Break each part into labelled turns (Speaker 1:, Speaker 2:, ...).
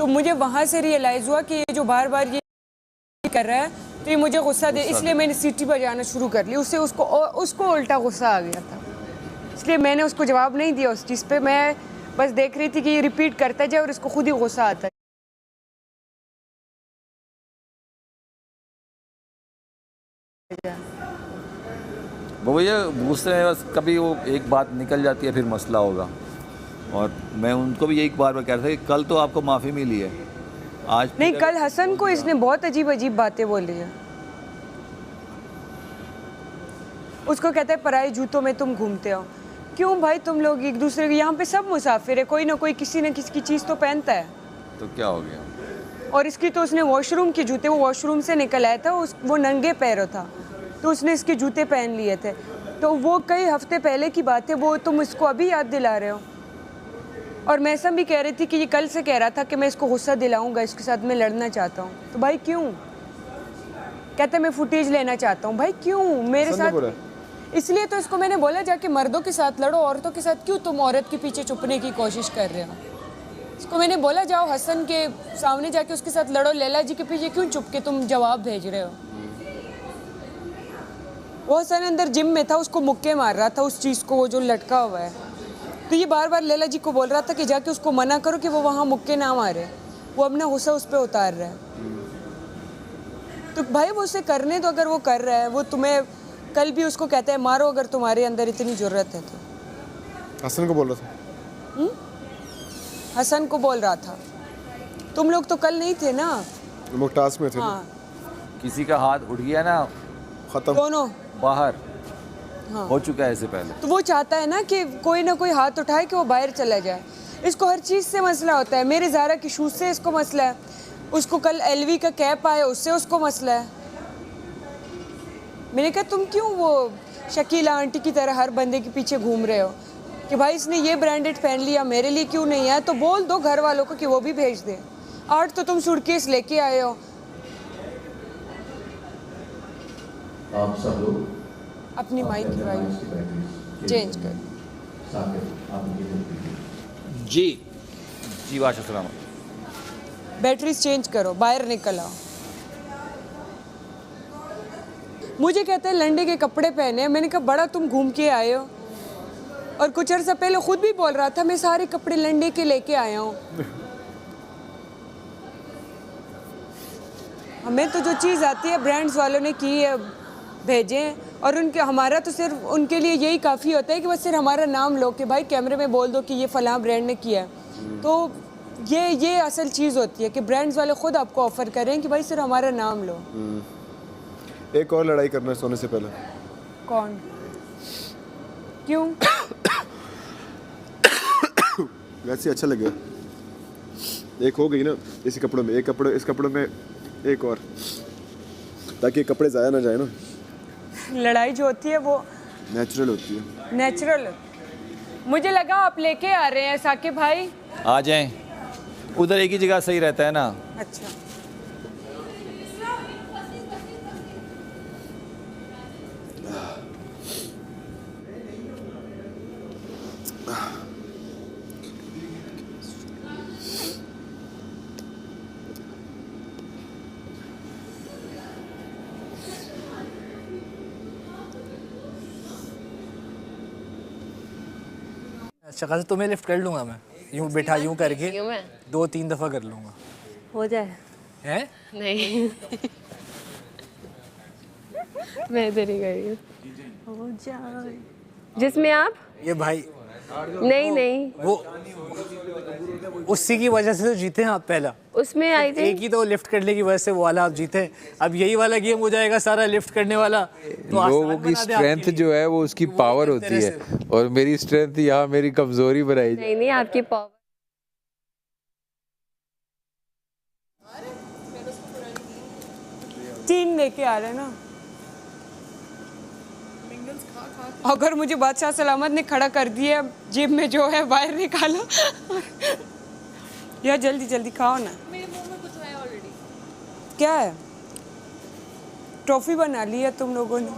Speaker 1: तो मुझे वहाँ से रियलाइज़ हुआ कि ये जो बार बार ये कर रहा है तो ये मुझे गुस्सा दे, इसलिए मैंने सीटी बजाना शुरू कर ली। उसको उल्टा गुस्सा आ गया था, इसलिए मैंने उसको जवाब नहीं दिया उस चीज़ पे। मैं बस देख रही थी कि ये रिपीट करता जाए और इसको खुद ही गुस्सा आता है।
Speaker 2: वो भैया गुस्से में बस कभी वो एक बात निकल जाती है, फिर मसला होगा। और मैं उनको भी यही बार बार कह रहा था कि कल तो आपको माफ़ी मिली है, आज
Speaker 1: नहीं, कल हसन को इसने बहुत अजीब अजीब बातें बोली है। उसको कहता है पराए जूतों में तुम घूमते हो। क्यों भाई, तुम लोग एक दूसरे के, यहाँ पे सब मुसाफिर है, कोई ना कोई किसी न किसी की चीज़ तो पहनता है।
Speaker 2: तो क्या हो गया?
Speaker 1: और इसकी तो उसने वॉशरूम के जूते, वो वॉशरूम से निकल आया था, वो नंगे पैरों था, तो उसने इसके जूते पहन लिए थे। तो वो कई हफ्ते पहले की बात है, वो तुम इसको अभी याद दिला रहे हो। और मैं सब भी कह रही थी कि ये कल से कह रहा था कि मैं इसको गुस्सा दिलाऊंगा, इसके साथ मैं लड़ना चाहता हूँ। तो भाई क्यों? कहता मैं फुटेज लेना चाहता हूँ। भाई क्यों मेरे साथ? इसलिए तो इसको मैंने बोला जाके मर्दों के साथ लड़ो, औरतों के साथ क्यों तुम औरत के पीछे छुपने की कोशिश कर रहे हो? इसको मैंने बोला जाओ हसन के सामने जाके उसके साथ लड़ो, लैला जी के पीछे क्यों छुप के तुम जवाब भेज रहे हो? वो हसन अंदर जिम में था, उसको मुक्के मार रहा था उस चीज़ को, वो जो लटका हुआ है। तो ये बार बार लैला जी को बोल रहा था कि जाके उसको मना करो कि वो वहाँ मुक्के ना मारे। वो अपना गुस्सा उस पर उतार रहा है। तो भाई वो उसे करने दो, अगर वो कर रहा है। वो तुम्हें कल भी उसको कहता है मारो अगर तुम्हारे अंदर इतनी ज़रूरत है तो।
Speaker 3: हसन को बोल रहा था।
Speaker 1: हसन को बोल रहा था। तुम लोग तो कल नहीं थे ना,
Speaker 3: वो टास्क में थे।
Speaker 1: हाँ,
Speaker 2: किसी का हाथ उठ गया ना,
Speaker 3: खत्म,
Speaker 1: दोनों
Speaker 2: बाहर।
Speaker 1: हाँ,
Speaker 2: हो चुका है इससे पहले।
Speaker 1: तो वो चाहता है ना कि कोई ना कोई हाथ उठाए कि वो बाहर चला जाए। इसको हर चीज़ से मसला होता है। मेरे ज़ारा की शूज़ से इसको मसला है, उसको कल एलवी का कैप आया उससे उसको मसला है। मैंने कहा तुम क्यों वो शकीला आंटी की तरह हर बंदे के पीछे घूम रहे हो कि भाई इसने ये ब्रांडेड पहन लिया, मेरे लिए क्यों नहीं है? तो बोल दो घर वालों को कि वो भी भेज दे। आज तो तुम सूटकेस लेके आए हो।
Speaker 4: आप सब लोग
Speaker 1: अपनी माइक की वॉल्यूम चेंज कर।
Speaker 2: जी जी, वाशा सलामत।
Speaker 1: बैटरीज चेंज करो, बाहर निकल आओ। मुझे कहते हैं लंडे के कपड़े पहने। मैंने कहा बड़ा तुम घूम के आए हो। और कुछ अर्सा पहले खुद भी बोल रहा था मैं सारे कपड़े लंडे के लेके आया हूँ। हमें तो जो चीज़ आती है ब्रांड्स वालों ने की है भेजे, और उनके हमारा तो सिर्फ उनके लिए यही काफ़ी होता है कि बस सिर्फ हमारा नाम लो कि भाई कैमरे में बोल दो कि ये फ़लाँ ब्रांड ने किया है। तो ये असल चीज़ होती है कि ब्रांड्स वाले खुद आपको ऑफ़र करें कि भाई सिर्फ हमारा नाम लो।
Speaker 3: एक और लड़ाई करना है सोने से पहले।
Speaker 1: कौन? क्यों?
Speaker 3: वैसे अच्छा लगेगा। एक हो गई ना इसी कपड़ों में, इस कपड़ों में एक और, ताकि कपड़े ज़ाया ना जाए ना।
Speaker 1: लड़ाई जो होती है वो
Speaker 3: नेचुरल होती है।
Speaker 1: नेचुरल। मुझे लगा आप लेके आ रहे हैं साकिब भाई।
Speaker 2: आ जाएं, उधर एक ही जगह सही रहता है ना।
Speaker 1: अच्छा,
Speaker 5: शक्ल से तुम्हें लिफ्ट कर लूंगा मैं, यूं बैठा यूं करके 2-3 दफ़ा कर लूंगा।
Speaker 6: हो जाए?
Speaker 5: हैं?
Speaker 6: नहीं मैं इधर ही गई हूँ। हो जाए जिसमें आप
Speaker 5: ये भाई
Speaker 6: नहीं
Speaker 5: वो उसी की वजह से तो जीते हैं आप। पहला
Speaker 6: उसमें आई थी,
Speaker 5: एक ही तो लिफ्ट करने की वजह से वो वाला आप जीते। अब यही वाला गेम हो जाएगा सारा लिफ्ट करने वाला। तो
Speaker 7: लोगों की स्ट्रेंथ जो है वो उसकी पावर होती है, और मेरी स्ट्रेंथ यहाँ मेरी कमजोरी बनाई।
Speaker 6: नहीं आपकी पावर।
Speaker 1: तीन लेके आ रहे ना। अगर मुझे बादशाह सलामत ने खड़ा कर दिया, जेब में जो है बाहर निकालो। यार जल्दी जल्दी खाओ ना।
Speaker 6: मेरे मुंह में कुछ है ऑलरेडी।
Speaker 1: क्या है? ट्रॉफी बना ली है तुम लोगों ने।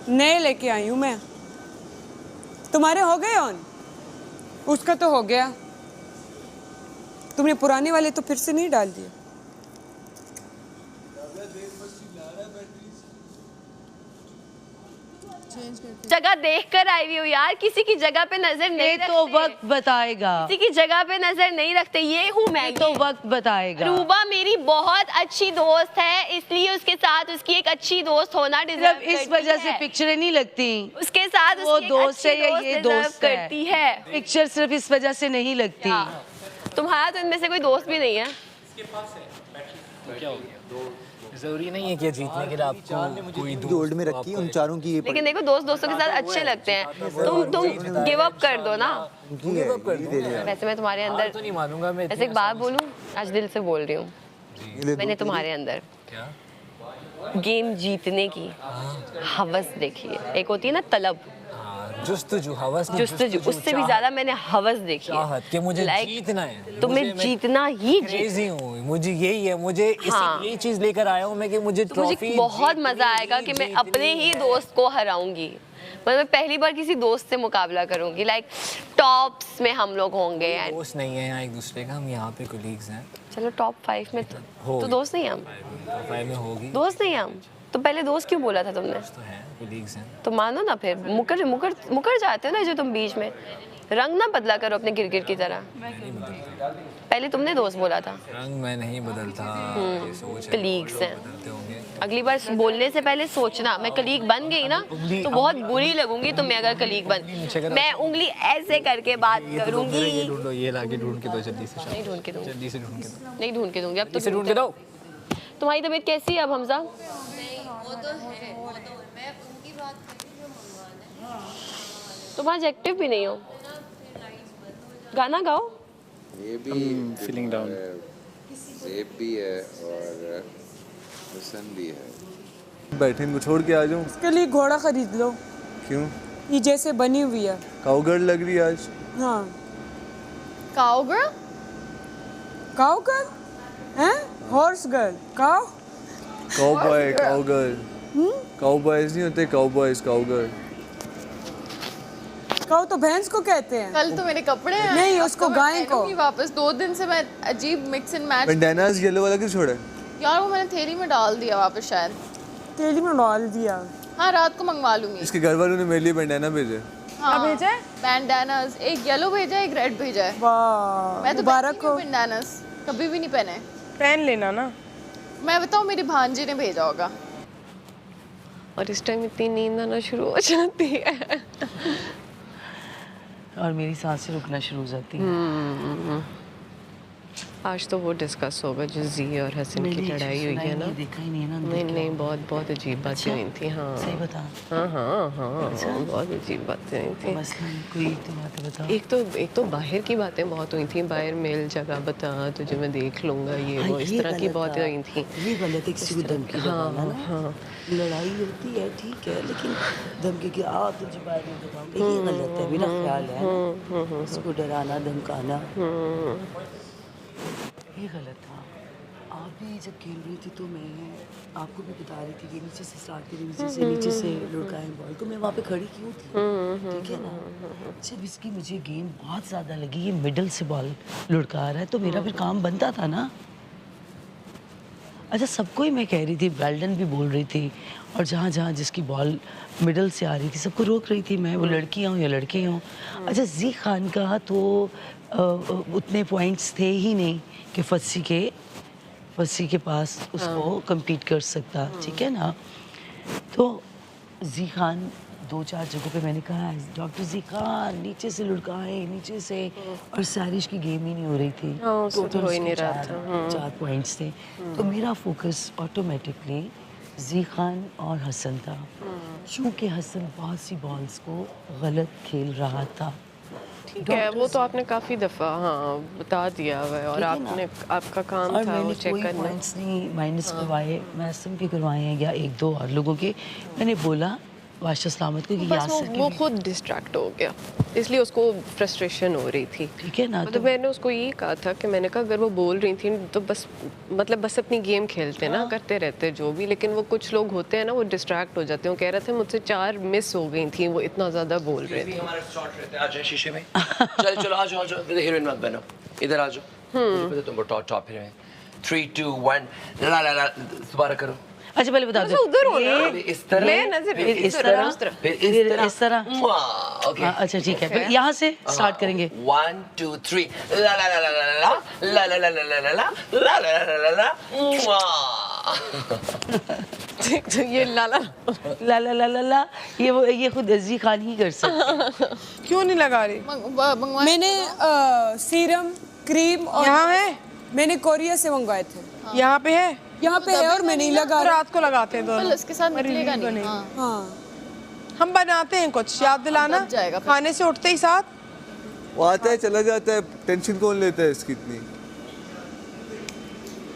Speaker 1: नए लेके आई हूँ मैं। तुम्हारे हो गए ऑन? उसका तो हो गया। तुमने पुराने वाले तो फिर से नहीं डाल दिए?
Speaker 6: जगह देख कर आई हुई हूँ यार, किसी की जगह पे नजर नहीं
Speaker 8: ये
Speaker 6: रखते।
Speaker 8: तो वक्त बताएगा,
Speaker 6: किसी की जगह पे नजर नहीं रखते, ये हूँ मैं।
Speaker 8: ये तो वक्त बताएगा।
Speaker 6: रूबा मेरी बहुत अच्छी दोस्त है, इसलिए उसके साथ उसकी एक अच्छी दोस्त होना डिजर्व
Speaker 8: सिर्फ इस वजह से पिक्चरें नहीं लगती,
Speaker 6: उसके साथ
Speaker 8: वो
Speaker 6: उसकी एक
Speaker 8: दोस्त है
Speaker 6: अच्छी
Speaker 8: या ये दोस्त है।
Speaker 6: करती है।
Speaker 8: पिक्चर सिर्फ इस वजह से नहीं लगती।
Speaker 6: तुम्हारा तो इनमें से कोई दोस्त भी नहीं है।
Speaker 5: जरूरी नहीं है कि जीतने के लिए आपको कोई
Speaker 9: होल्ड में रखी उन चारों की ये
Speaker 6: लेकिन देखो दोस्त दोस्तों के साथ अच्छे लगते हैं। तुम गिव अप कर दो ना। वैसे मैं तुम्हारे अंदर
Speaker 5: तो नहीं मानूंगा मैं।
Speaker 6: ऐसे एक बात बोलूं, आज दिल से बोल रही हूँ, मैंने तुम्हारे अंदर गेम जीतने की हवस देखी है। एक होती है ना तलब,
Speaker 5: जुस्तजू, हवस नहीं,
Speaker 6: जुस्तजू, उससे भी ज्यादा मैंने हवस देखी है।
Speaker 5: चाहत कि मुझे
Speaker 6: Like,
Speaker 5: जीतना है,
Speaker 6: तुम्हें जीतना ही
Speaker 5: क्रेजी हूँ, मुझे यही है, मुझे यही चीज लेकर आया हूँ मैं कि मुझे
Speaker 6: तो मुझे
Speaker 5: ट्रॉफी
Speaker 6: बहुत मजा आएगा कि मैं अपने ही दोस्त को हराऊंगी। मतलब मैं पहली बार किसी दोस्त से मुकाबला करूंगी, लाइक टॉप्स में हम लोग होंगे।
Speaker 5: दोस्त नहीं है यहाँ एक दूसरे का, हम यहाँ पे कोलीग्स हैं।
Speaker 6: चलो टॉप 5 में तो दोस्त नहीं हम,
Speaker 5: टॉप 5 में होगी
Speaker 6: दोस्त नहीं हम। तो पहले दोस्त क्यों बोला था तुमने?
Speaker 5: तो है, कोलीग्स हैं।
Speaker 6: तो मानो ना, फिर मुकर जाते हो ना जो तुम बीच में। रंग ना बदला करो अपने गिरगिट की तरह। पहले तुमने दोस्त बोला था।
Speaker 5: रंग मैं नहीं बदलता, ये सोच है,
Speaker 6: कलीग्स हैं।
Speaker 5: बदलते होंगे।
Speaker 6: अगली बार बोलने से पहले सोचना, मैं कलीग बन गई ना तो बहुत बुरी लगूंगी तुम्हें अगर कलीग मैं उंगली ऐसे करके बात करूंगी।
Speaker 5: ये ढूंढो, ये लाके ढूंढ के दो जल्दी से।
Speaker 6: नहीं ढूंढ के दूंगी,
Speaker 5: जल्दी से ढूंढ के दो,
Speaker 6: नहीं ढूंढ के दूंगी अब तो।
Speaker 5: जल्दी से ढूंढ के दो।
Speaker 6: तुम्हारी तबीयत कैसी है अब हमजा? तुम आज एक्टिव भी नहीं हो, गाना गाओ।
Speaker 10: ये भी फीलिंग डाउन, ज़ेब भी है और हुसन भी है।
Speaker 3: बैठे इनको छोड़ के आ जाऊँ?
Speaker 1: उसके लिए घोड़ा खरीद लो।
Speaker 3: क्यों?
Speaker 1: ये जैसे बनी हुई है।
Speaker 3: काउगर्ल लग रही है आज।
Speaker 1: हाँ,
Speaker 6: काउगर्ल?
Speaker 1: काउगर्ल हैं? Horse girl, cow?
Speaker 3: Cowboy, cowgirl. Cowboys नहीं होते, काउबॉयज, काउगर्ल।
Speaker 1: काउ तो भैंस को कहते हैं।
Speaker 11: कल तो मेरे कपड़े हैं।
Speaker 1: नहीं, उसको गाय को।
Speaker 11: वापस 2 दिन से मैं अजीब मिक्स एंड मैच।
Speaker 3: बैंडानास येलो वाला क्यों छोड़ा है?
Speaker 11: यार वो मैंने थैली में डाल दिया वापस शायद।
Speaker 1: थैली में डाल दिया?
Speaker 11: हाँ, रात को मंगवा लूंगी।
Speaker 3: इसके घर वालों ने मेरे लिए बैंडाना भेजे।
Speaker 11: हाँ, भेजा है बैंडानास, एक येलो भेजा है, एक रेड भेजा है।
Speaker 1: वाह,
Speaker 11: मैं तो
Speaker 1: मुबारक हो।
Speaker 11: बैंडानास कभी भी नहीं पहने।
Speaker 1: पहन लेना ना।
Speaker 11: मैं बताऊँ, मेरी भांजी ने भेजा होगा।
Speaker 6: और इस टाइम इतनी नींद आना शुरू हो जाती है
Speaker 8: और मेरी सांसें रुकना शुरू हो जाती हैं।
Speaker 6: आज तो वो डिस्कस होगा जो जी और हसन की लड़ाई हुई है ना।
Speaker 8: देखा ही नहीं ना।
Speaker 6: नहीं बहुत अजीब बातें हुई थी। हाँ
Speaker 8: सही बता।
Speaker 6: हाँ बहुत अजीब बातें हुई थी।
Speaker 8: बस कोई तो बातें बता।
Speaker 6: एक तो बाहर की बातें बहुत हुई थी, बाहर मेल जगह बता तुझे मैं देख लूंगा, ये वो इस तरह की बातें हुई थी।
Speaker 8: ये गलत है, किसी को धमकी लगाना ना।
Speaker 6: हाँ
Speaker 8: लड़ाई होती है ठीक है, लेकिन धमकी की आ तुझे बाहर नहीं बताऊंगा, ये गलत है, बिना ख्याल है। उसको डराना धमकाना ये गलत था। आप भी जब खेल रही थी तो मैं आपको भी बता रही थी कि नीचे से स्टार्ट करें, नीचे से लुढ़काएं बॉल, तो मैं वहाँ पे खड़ी क्यों थी? ठीक है ना। जब इसकी मुझे गेम बहुत ज़्यादा लगी, ये मिडल से बॉल लुढ़का रहा है, तो मेरा फिर काम बनता था ना। अच्छा, सबको ही मैं कह रही थी, वेल्डन भी बोल रही थी, और जहाँ जहाँ जिसकी बॉल मिडल से आ रही थी सबको रोक रही थी मैं, वो लड़कियाँ हूँ या लड़के हों। अच्छा, जी खान का तो उतने पॉइंट्स थे ही नहीं कि फस्सी के पास उसको compete कर सकता, ठीक है ना। तो जी खान 2-4 जगहों पे मैंने कहा डॉक्टर जी खान नीचे से लुढ़काएं, नीचे से, और सारिश की गेम ही नहीं हो रही थी।
Speaker 6: हो ही नहीं रहा था।
Speaker 8: 4 पॉइंट्स थे। तो मेरा फोकस ऑटोमेटिकली जी खान और हसन था, क्योंकि हसन बहुत सी बॉल्स को गलत खेल रहा था।
Speaker 6: ठीक है, वो तो आपने काफ़ी दफ़ा बता दिया हुआ है, और आपने आपका काम था वो चेक करना।
Speaker 8: पॉइंट्स नहीं माइनस करवाए, मैसम के करवाए हैं या 1-2 और लोगों के। मैंने बोला वाशा सलामत को कि
Speaker 6: बस वो खुद डिस्ट्रैक्ट हो गया, इसलिए उसको फ्रस्ट्रेशन हो रही थी।
Speaker 8: ठीक है ना।
Speaker 6: मतलब मैंने उसको यही कहा था कि मैंने कहा अगर वो बोल रही थी तो बस बस अपनी गेम खेलते ना, करते रहते जो भी, लेकिन वो कुछ लोग होते हैं ना वो डिस्ट्रैक्ट हो जाते हैं। वो कह रहे थे मुझसे 4 मिस हो गई थी, वो इतना ज़्यादा बोल रहे थे।
Speaker 12: हमारे शॉट रहते हैं, आ जाए शीशे में। चलो आ जाओ, हीरोइन मत बनो, इधर आ जाओ।
Speaker 9: मुझे पता तुम टॉप में 3 2 1 ला ला ला दोबारा करो।
Speaker 8: अच्छा पहले बता दो
Speaker 6: उधर हो ना,
Speaker 9: इस तरह
Speaker 6: मैं नजर
Speaker 8: फिर इस तरह फिर इस तरह
Speaker 9: ओके
Speaker 8: हाँ, अच्छा ठीक है फिर यहाँ से स्टार्ट करेंगे
Speaker 9: 1 2 3 ला ला ला ला ला ला ला ला ला ला ला ला ला ला ला ला
Speaker 6: ये लाला
Speaker 8: ला ला ला ला ला ये खुद जी खान ही कर सकते।
Speaker 12: क्यों नहीं लगा रही?
Speaker 11: मंगवा
Speaker 1: मैंने सीरम क्रीम और
Speaker 12: यहाँ है,
Speaker 1: मैंने कोरिया से मंगवाए थे।
Speaker 12: यहाँ पे है,
Speaker 1: यहाँ पे है और मैं नहीं लगा रही।
Speaker 12: रात को लगाते हैं दोनों।
Speaker 11: उसके साथ निकलेगा नहीं। हाँ।
Speaker 1: हाँ
Speaker 12: हम बनाते हैं कुछ, याद दिलाना।
Speaker 11: दब जाएगा फिर।
Speaker 12: खाने से उठते ही साथ
Speaker 3: वो आता है चला जाता है, टेंशन कौन लेता है इसकी इतनी?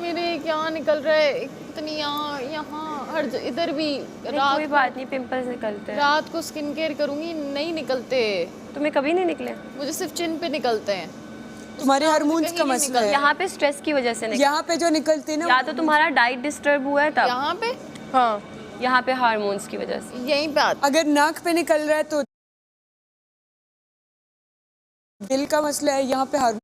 Speaker 11: मेरे क्या निकल रहा है इतनी, यहाँ यहाँ हर इधर भी। रात
Speaker 13: कोई बात नहीं, पिंपल्स निकलते हैं।
Speaker 11: रात को स्किन केयर करूंगी, नहीं निकलते।
Speaker 13: तुम्हें कभी नहीं निकले?
Speaker 11: मुझे सिर्फ चिन पे निकलते हैं।
Speaker 1: तुम्हारे हार्मोन्स का मसला है।
Speaker 13: यहाँ पे स्ट्रेस की वजह से निकले।
Speaker 1: यहाँ पे जो निकलते ना,
Speaker 13: या तो तुम्हारा डाइट डिस्टर्ब हुआ है तब।
Speaker 11: यहाँ पे
Speaker 12: हाँ,
Speaker 13: यहाँ पे हार्मोन्स की वजह से।
Speaker 11: यहीं पे आते।
Speaker 1: अगर नाक पे निकल रहा है तो दिल का मसला है, यहाँ पे हार्मोन